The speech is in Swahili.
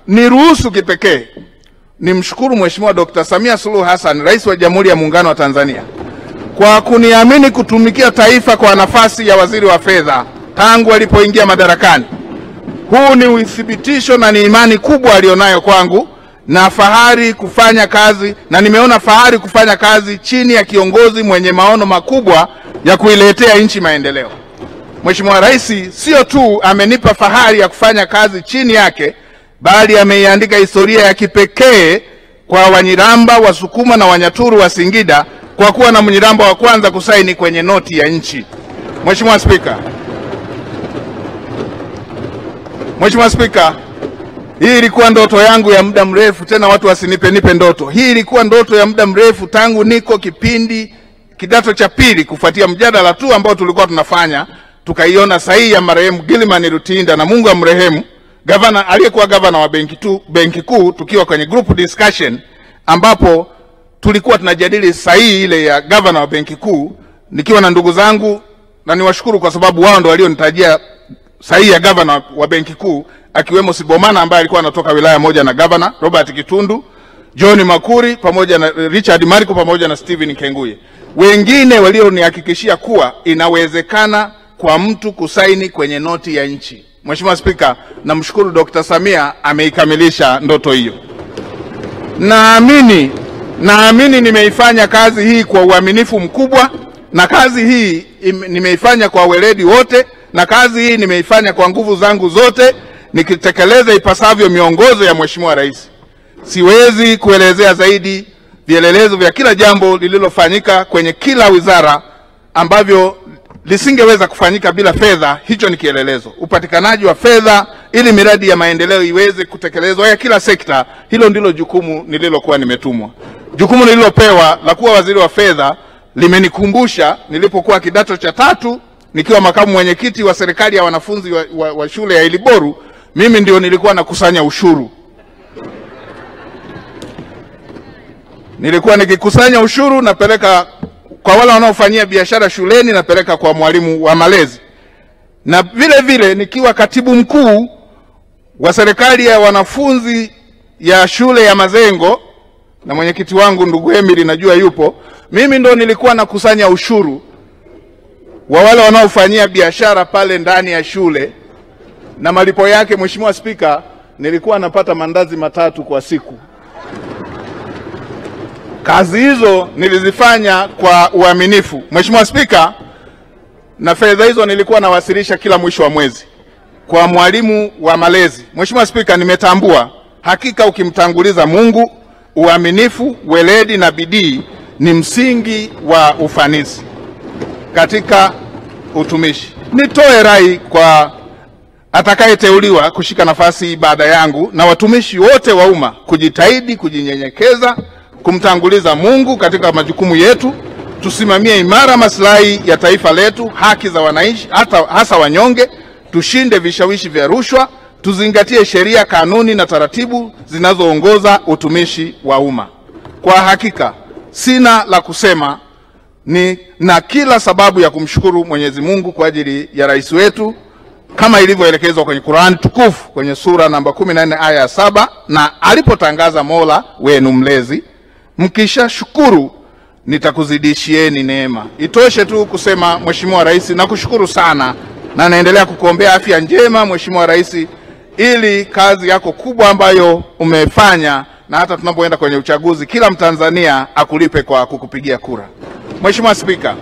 Niruhusu kipekee nimshukuru Mheshimiwa Dr. Samia Suluhu Hassan, Rais wa Jamhuri ya Muungano wa Tanzania, kwa kuniamini kutumikia taifa kwa nafasi ya waziri wa fedha tangu alipoingia madarakani. Huu ni uthibitisho na ni imani kubwa alionayo kwangu, na fahari kufanya kazi, na nimeona fahari kufanya kazi chini ya kiongozi mwenye maono makubwa ya kuiletea nchi maendeleo. Mheshimiwa Rais sio tu amenipa fahari ya kufanya kazi chini yake, bali ameiandika historia ya kipekee kwa Wanyiramba, Wasukuma na Wanyaturu wa Singida kwa kuwa na Mnyiramba wa kwanza kusaini kwenye noti ya nchi. Mheshimiwa Spika, hii ilikuwa ndoto yangu ya muda mrefu, tena watu wasinipe ndoto. Hii ilikuwa ndoto ya muda mrefu tangu niko kipindi kidato cha pili, kufuatia mjadala tu ambao tulikuwa tunafanya, tukaiona sahihi ya marehemu Gilman Rutinda, na Mungu amrehemu, gavana aliyekuwa gavana wa benki kuu, tukiwa kwenye group discussion ambapo tulikuwa tunajadili sahihi ile ya gavana wa benki kuu, nikiwa na ndugu zangu, na niwashukuru kwa sababu wao ndio walionitajia sahihi ya gavana wa benki kuu, akiwemo Sibomana ambaye alikuwa anatoka wilaya moja na gavana, Robert Kitundu, John Makuri pamoja na Richard Mariko pamoja na Steven Kenguye. Wengine walionihakikishia kuwa inawezekana kwa mtu kusaini kwenye noti ya nchi. Mheshimiwa Spika, namshukuru Dr. Samia ameikamilisha ndoto hiyo. Naamini nimeifanya kazi hii kwa uaminifu mkubwa, na kazi hii nimeifanya kwa weledi wote, na kazi hii nimeifanya kwa nguvu zangu zote, nikitekeleza ipasavyo miongozo ya Mheshimiwa Rais. Siwezi kuelezea zaidi vielelezo vya kila jambo lililofanyika kwenye kila wizara ambavyo lisingeweza kufanyika bila fedha. Hicho ni kielelezo. Upatikanaji wa fedha ili miradi ya maendeleo iweze kutekelezwa ya kila sekta, hilo ndilo jukumu nililokuwa nimetumwa. Jukumu nililopewa la kuwa waziri wa fedha limenikumbusha nilipokuwa kidato cha tatu, nikiwa makamu mwenyekiti wa serikali ya wanafunzi wa shule ya Iliboru. Mimi ndio nilikuwa nakusanya ushuru. Nilikuwa nikikusanya ushuru, napeleka kwa wale wanaofanyia biashara shuleni, napeleka kwa mwalimu wa malezi. Na vile vile nikiwa katibu mkuu wa serikali ya wanafunzi ya shule ya Mazengo, na mwenyekiti wangu ndugu Emily najua yupo, mimi ndo nilikuwa nakusanya ushuru wa wale wanaofanyia biashara pale ndani ya shule, na malipo yake, Mheshimiwa Spika, nilikuwa napata mandazi 3 kwa siku. Kazi hizo nilizifanya kwa uaminifu, Mheshimiwa Spika, na fedha hizo nilikuwa nawasilisha kila mwisho wa mwezi kwa mwalimu wa malezi. Mheshimiwa Spika, nimetambua hakika ukimtanguliza Mungu, uaminifu, weledi na bidii ni msingi wa ufanisi katika utumishi. Nitoe rai kwa atakayeteuliwa kushika nafasi baada yangu na watumishi wote wa umma kujitahidi kujinyenyekeza, kumtanguliza Mungu katika majukumu yetu, tusimamie imara maslahi ya taifa letu, haki za wananchi hasa wanyonge, tushinde vishawishi vya rushwa, tuzingatie sheria, kanuni na taratibu zinazoongoza utumishi wa umma. Kwa hakika sina la kusema, na kila sababu ya kumshukuru Mwenyezi Mungu kwa ajili ya rais wetu kama ilivyoelekezwa kwenye Qur'an tukufu kwenye sura namba 14 aya ya 7, na alipotangaza Mola wenu mlezi, mkisha shukuru nitakuzidishieni neema. Itoshe tu kusema Mheshimiwa Rais, nakushukuru sana na naendelea kukuombea afya njema Mheshimiwa Rais, ili kazi yako kubwa ambayo umefanya, na hata tunapoenda kwenye uchaguzi kila Mtanzania akulipe kwa kukupigia kura. Mheshimiwa Spika,